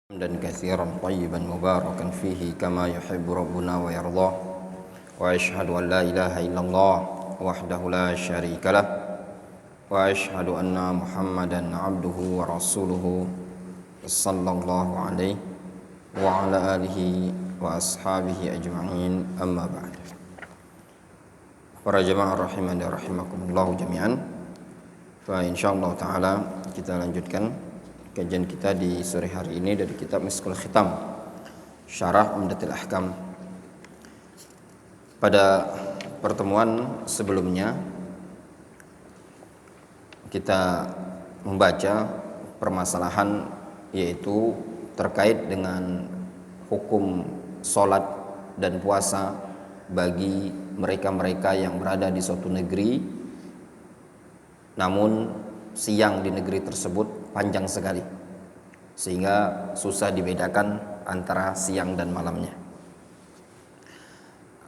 حمدا كثيرا طيبا مباركا فيه كما يحب ربنا ويرضاه وأشهد أن لا إله إلا الله وحده لا شريك له وأشهد أن محمدا عبده ورسوله صلى الله عليه وعلى آله وأصحابه أجمعين أما بعد. Para jemaah rahimani wa rahimakumullah jami'an. Fa insyaallah taala kita lanjutkan kajian kita di sore hari ini dari kitab Miskul Khitam Syarah Umdatul Ahkam. Pada pertemuan sebelumnya kita membaca permasalahan yaitu terkait dengan hukum sholat dan puasa bagi mereka-mereka yang berada di suatu negeri namun siang di negeri tersebut panjang sekali sehingga susah dibedakan antara siang dan malamnya.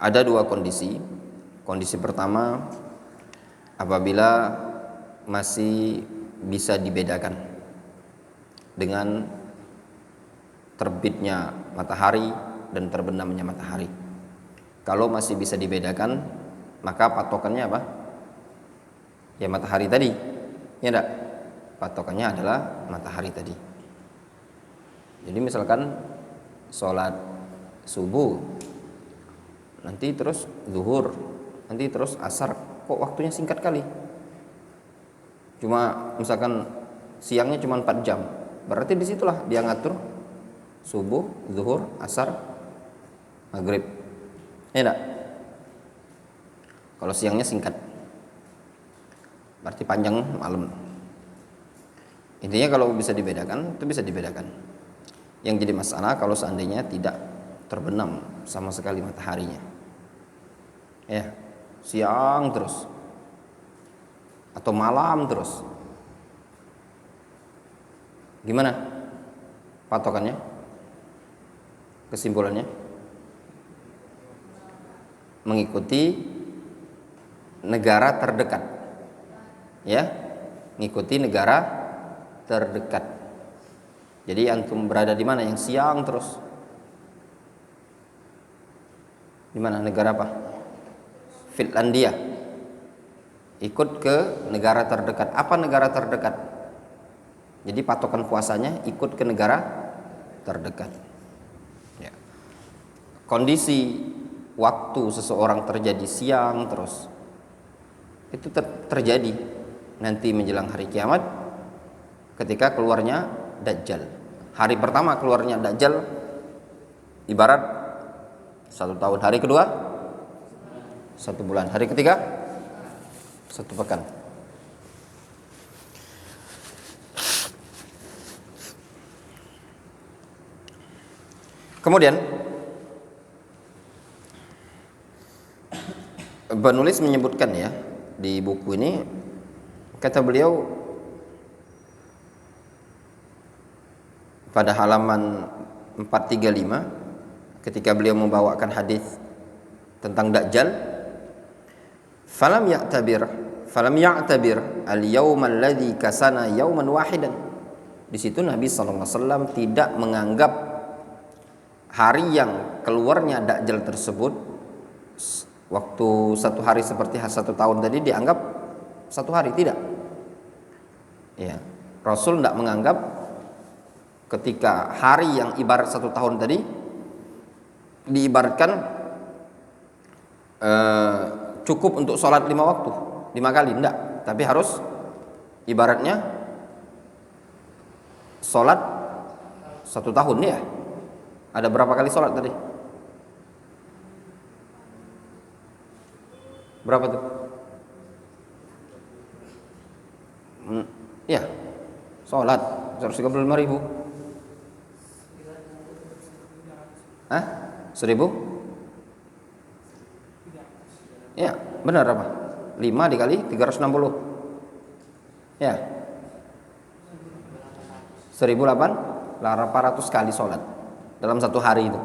Ada dua kondisi. Kondisi pertama, apabila masih bisa dibedakan dengan terbitnya matahari dan terbenamnya matahari. Kalau masih bisa dibedakan, maka patokannya apa? Ya matahari tadi. Ya enggak? Patokannya adalah matahari tadi. Jadi misalkan sholat subuh, nanti terus zuhur, nanti terus asar, kok waktunya singkat kali? Cuma misalkan siangnya cuma 4 jam, berarti disitulah dia ngatur subuh, zuhur, asar, maghrib. Ya enggak? Kalau siangnya singkat, berarti panjang malam. Intinya kalau bisa dibedakan, itu bisa dibedakan. Yang jadi masalah kalau seandainya tidak terbenam sama sekali mataharinya. Ya, siang terus atau malam terus. Gimana patokannya? Kesimpulannya? Mengikuti negara terdekat. Ya, mengikuti negara terdekat. Jadi antum berada di mana? Yang siang terus. Di mana? Negara apa? Finlandia. Ikut ke negara terdekat. Apa negara terdekat? Jadi patokan puasanya ikut ke negara terdekat. Ya. Kondisi waktu seseorang terjadi siang terus itu terjadi nanti menjelang hari kiamat ketika keluarnya Dajjal. Hari pertama keluarnya Dajjal ibarat 1 tahun, hari kedua 1 bulan, hari ketiga 1 pekan. Kemudian penulis menyebutkan ya di buku ini, kata beliau pada halaman 435 ketika beliau membawakan hadis tentang Dajjal, falam ya'tabir al-yawm alladhi kasana yawman wahidan. Di situ Nabi SAW tidak menganggap hari yang keluarnya Dajjal tersebut waktu 1 hari seperti 1 tahun tadi dianggap 1 hari, tidak. Ya, Rasul tidak menganggap ketika hari yang ibarat 1 tahun tadi diibaratkan cukup untuk sholat 5 waktu, 5 kali, tidak. Tapi harus ibaratnya sholat 1 tahun ya. Ada berapa kali sholat tadi? Berapa tuh? Ya, sholat 135.000. Hah? 1.000? Ya, benar apa? 5 dikali 360. Ya, 1.800 kali sholat dalam 1 hari itu.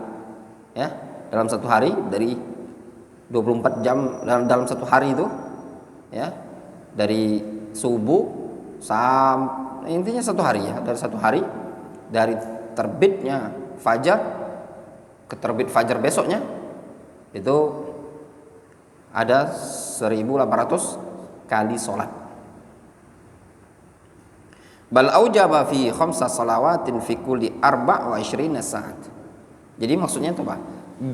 Ya, dalam 1 hari dari 24 jam dalam 1 hari itu, ya, dari subuh sampai intinya 1 hari ya, dari 1 hari dari terbitnya fajar ke terbit fajar besoknya itu ada 1800 kali sholat. Bal aujaba fi khamsa salawatin fi kulli 24 saat. Jadi maksudnya itu apa?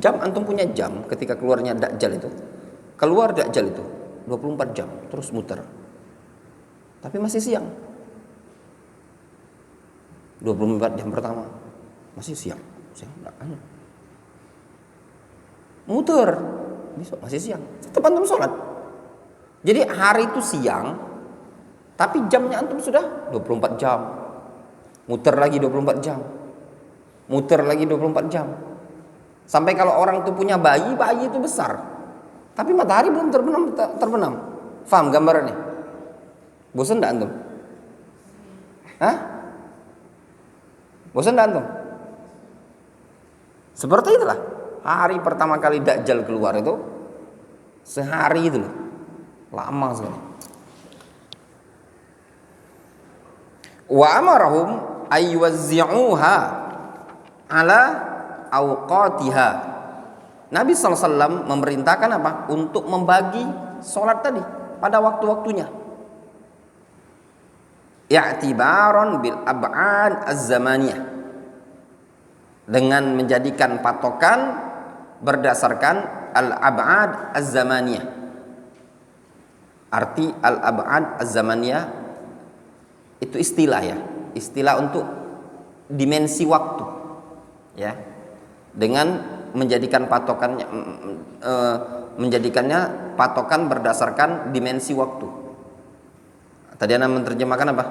Jam, antum punya jam ketika keluarnya Dajjal itu. Keluar Dajjal itu 24 jam terus muter. Tapi masih siang. 24 jam pertama masih siang. Muter. Besok masih siang. Tetap antum sholat. Jadi hari itu siang, tapi jamnya antum sudah 24 jam. Muter lagi 24 jam. Muter lagi 24 jam. Sampai kalau orang itu punya bayi, bayi itu besar. Tapi matahari belum terbenam. Faham gambarannya? Bosan enggak antum? Hah? Bosan enggak antum? Seperti itulah. Hari pertama kali Dajjal keluar itu sehari itu loh. Lama sekali. Wa amarahum ayyuwazzi'uha ala awqatiha. Nabi SAW memerintahkan apa? Untuk membagi sholat tadi pada waktu-waktunya. I'tibaran bil ab'ad az-zamaniyah. Dengan menjadikan patokan berdasarkan al-ab'ad az-zamaniyah. Arti al-ab'ad az-zamaniyah itu istilah ya, istilah untuk dimensi waktu, ya, dengan menjadikannya patokan berdasarkan dimensi waktu. Tadi Anda menerjemahkan apa?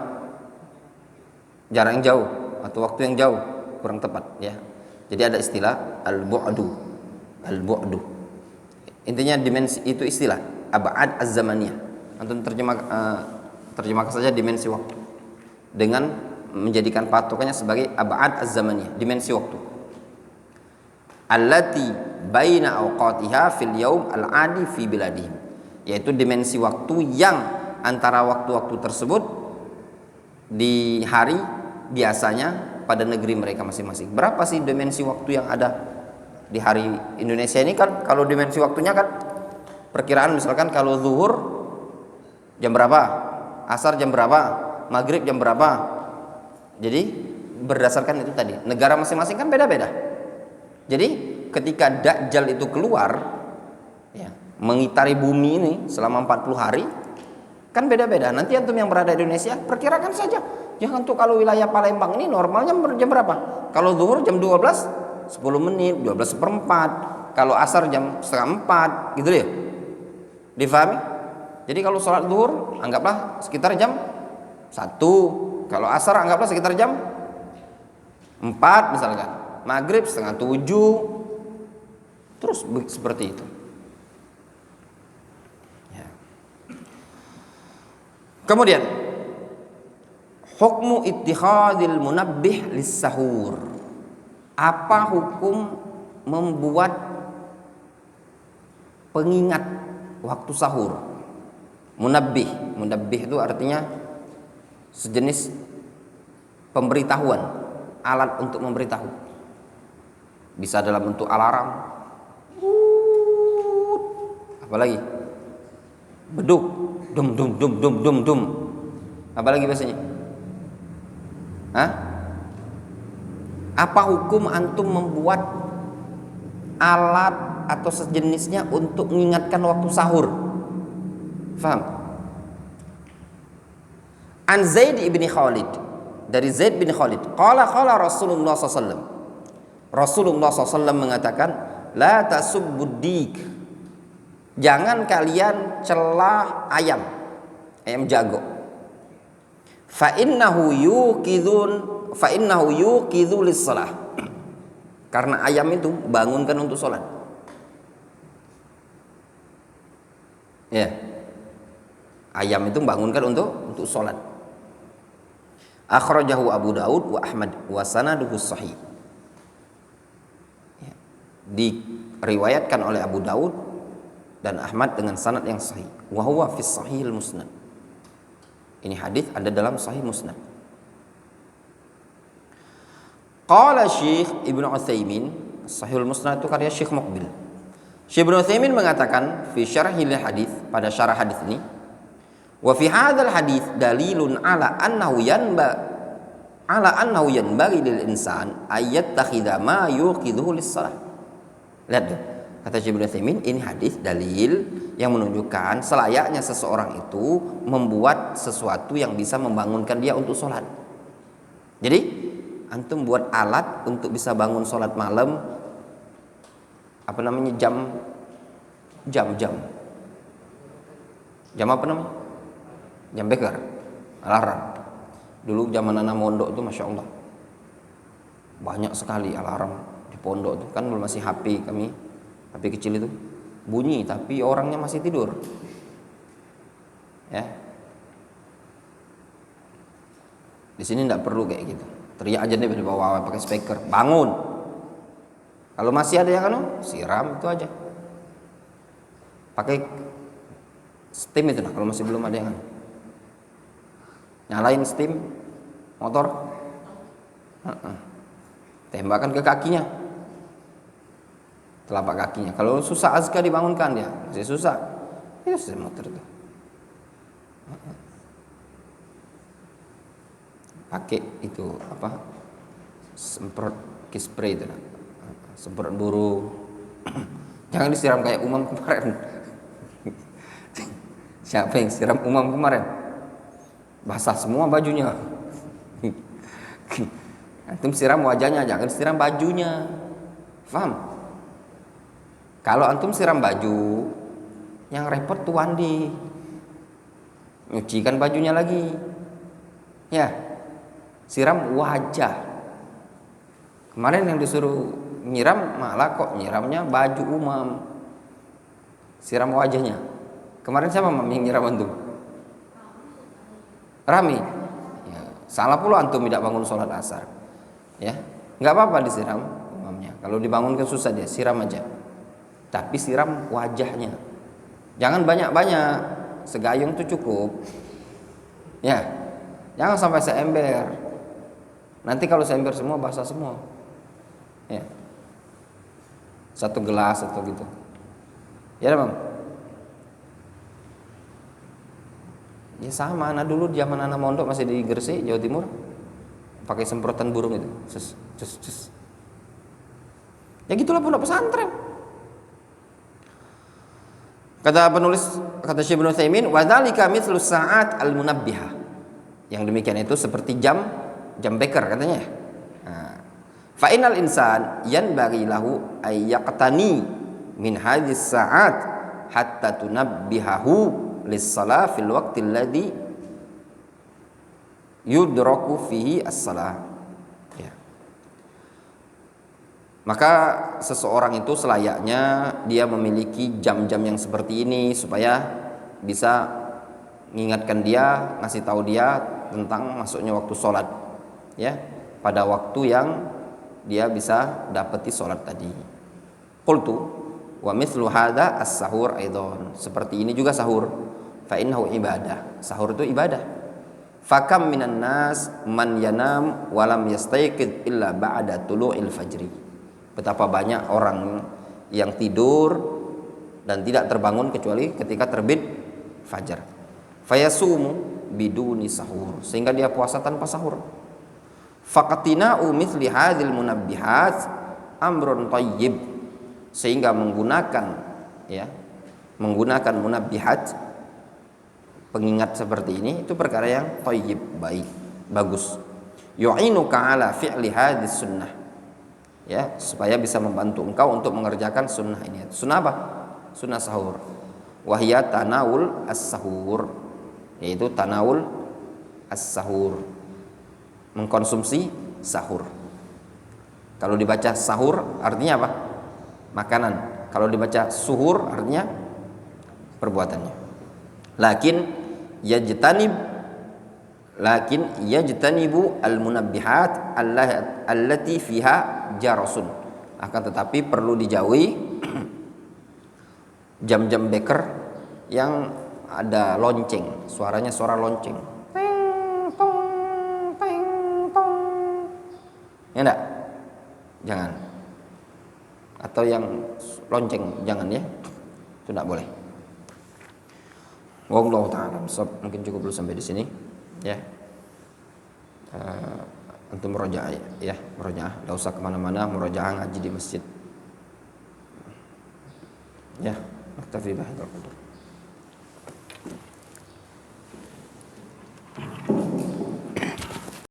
Jarak yang jauh atau waktu yang jauh, kurang tepat, ya. Jadi ada istilah al-bu'du. Intinya dimensi itu istilah ab'ad az-zamaniyah. Antum terjemahkan saja dimensi waktu dengan menjadikan patokannya sebagai ab'ad az-zamaniyah, dimensi waktu. Allati baina awqatiha fil yaum al-adi fi biladihim, yaitu dimensi waktu yang antara waktu-waktu tersebut di hari biasanya pada negeri mereka masing-masing. Berapa sih dimensi waktu yang ada di hari Indonesia ini kan? Kalau dimensi waktunya kan perkiraan, misalkan kalau zuhur jam berapa, asar jam berapa, maghrib jam berapa. Jadi berdasarkan itu tadi, negara masing-masing kan beda-beda. Jadi ketika Dajjal itu keluar, ya, mengitari bumi ini selama 40 hari, kan beda-beda. Nanti antum yang berada di Indonesia perkirakan saja. Jangan tuh kalau wilayah Palembang ini normalnya jam berapa? Kalau zuhur jam 12, 10 menit, 12 seperempat. Kalau asar jam setengah 4, gitu ya. Difahami? Jadi kalau sholat zuhur anggaplah sekitar jam 1. Kalau asar anggaplah sekitar jam 4 misalkan. Maghrib setengah 7. Terus seperti itu. Ya. Kemudian hukmu ittikhadil munabbih lis-sahur. Apa hukum membuat pengingat waktu sahur? Munabbih itu artinya sejenis pemberitahuan, alat untuk memberitahu. Bisa dalam bentuk alarm, apalagi beduk, dum dum dum dum dum dum, apalagi biasanya. Hah? Apa hukum antum membuat alat atau sejenisnya untuk mengingatkan waktu sahur? Faham? An Zaid ibn Khalid, dari Zaid bin Khalid, qala Rasulullah SAW. Rasulullah SAW mengatakan, la tasubbudik, jangan kalian celah ayam jago. Fa innahu yuqidhu lis-shalah, karena ayam itu bangunkan untuk sholat. Ya, ayam itu bangunkan untuk sholat. Akhrajahu Abu Daud wa Ahmad wa sanaduhu sahih. Ya, diriwayatkan oleh Abu Daud dan Ahmad dengan sanad yang sahih. Wa huwa fi sahihil musnad. Ini hadis ada dalam sahih musnad. Qala Syekh Ibnu Utsaimin, Sahihul Musnad itu karya Syekh Muqbil. Syekh Ibnu Utsaimin mengatakan fi syarhil hadis, pada syarah hadis ini, wa fi hadzal hadis dalilun ala annahu yanbaghi lil insan ayyattakhidha ma yuqidhuhu lis-shalah. Lihat tuh, kata Syekh Ibnu Utsaimin, ini hadis dalil yang menunjukkan selayaknya seseorang itu membuat sesuatu yang bisa membangunkan dia untuk sholat. Jadi antum buat alat untuk bisa bangun sholat malam, apa namanya, jam apa namanya, jam beker, alarm. Dulu zaman anak mondok itu masya Allah banyak sekali alarm di pondok itu, kan belum masih HP, kami HP kecil itu bunyi tapi orangnya masih tidur, ya. Di sini tidak perlu kayak gitu, teriak aja deh di bawah pakai speaker, bangun. Kalau masih ada yang siram itu aja, pakai steam itu. Nah, kalau masih belum ada yang nyalain steam motor, tembakan ke kakinya, telapak kakinya. Kalau susah azkar dibangunkan dia, masih susah, ya steam motor itu. Pakai itu apa, semprot spray itu, semprot burung. Jangan disiram kayak Umam kemarin. Siapa yang siram Umam kemarin? Basah semua bajunya. Antum siram wajahnya, jangan siram bajunya. Paham? Kalau antum siram baju, yang repot tuh Wandi, nyucikan bajunya lagi, ya. Siram wajah. Kemarin yang disuruh nyiram malah kok nyiramnya baju Umam, siram wajahnya. Kemarin siapa yang nyiram antum? Rami. Ya, salah pula antum tidak bangun sholat asar. Ya, nggak apa-apa disiram Umamnya. Kalau dibangunkan susah dia, siram aja. Tapi siram wajahnya. Jangan banyak-banyak, segayung itu cukup. Ya, jangan sampai seember. Nanti kalau seember semua basah semua, ya. Satu gelas atau gitu, ya bang. Ya sama, nah dulu zaman anak mondok masih di Gresik, Jawa Timur, pakai semprotan burung itu, cus. Ya gitulah pondok pesantren. Kata penulis, kata Syekh Ibnu Utsaimin, wa dzalika mithlu sa'at al-munabbihah. Yang demikian itu seperti jam beker katanya. Fa innal insan yanbaghi lahu ay yaqtani min hadhis sa'at hatta tunabbihahu lis-shalah fil waqti alladhi yudraku fihi as-shalah. Ya. Maka seseorang itu selayaknya dia memiliki jam-jam yang seperti ini supaya bisa mengingatkan dia, ngasih tahu dia tentang masuknya waktu sholat, ya, pada waktu yang dia bisa dapati sholat tadi. Qultu wa mithlu hadza as-sahur aidan. Seperti ini juga sahur. Fa innahu ibadah. Sahur itu ibadah. Fakam minan nas man yanam wa lam yastayqid illa ba'da tulu'il fajri. Betapa banyak orang yang tidur dan tidak terbangun kecuali ketika terbit fajar. Fayasumu biduni sahur, sehingga dia puasa tanpa sahur. Faqatina'u mithli hadzal munabbihat amrun thayyib, sehingga menggunakan munabbihat, pengingat seperti ini itu perkara yang thayyib, baik, bagus. Yu'inuka ala fi'li hadzis sunnah, ya, supaya bisa membantu engkau untuk mengerjakan sunnah ini. Sunnah apa? Sunnah sahur. Wahya tanawul as-sahur, yaitu tanawul as-sahur, mengkonsumsi sahur. Kalau dibaca sahur artinya apa? Makanan. Kalau dibaca suhur artinya perbuatannya. Lakin yajtanibu al-munabbihat allati fiha jarasun. Akan tetapi perlu dijauhi jam-jam beker yang ada lonceng, suaranya suara lonceng. Ya enggak? jangan. Atau yang lonceng, jangan ya. Itu tidak boleh. Wallahu ta'ala. Mungkin cukup dulu sampai di sini ya. Untuk murojaah ya, murojaah. Tidak usah kemana-mana, murojaah ngaji di masjid. Ya, naktafi bihadzal qadar.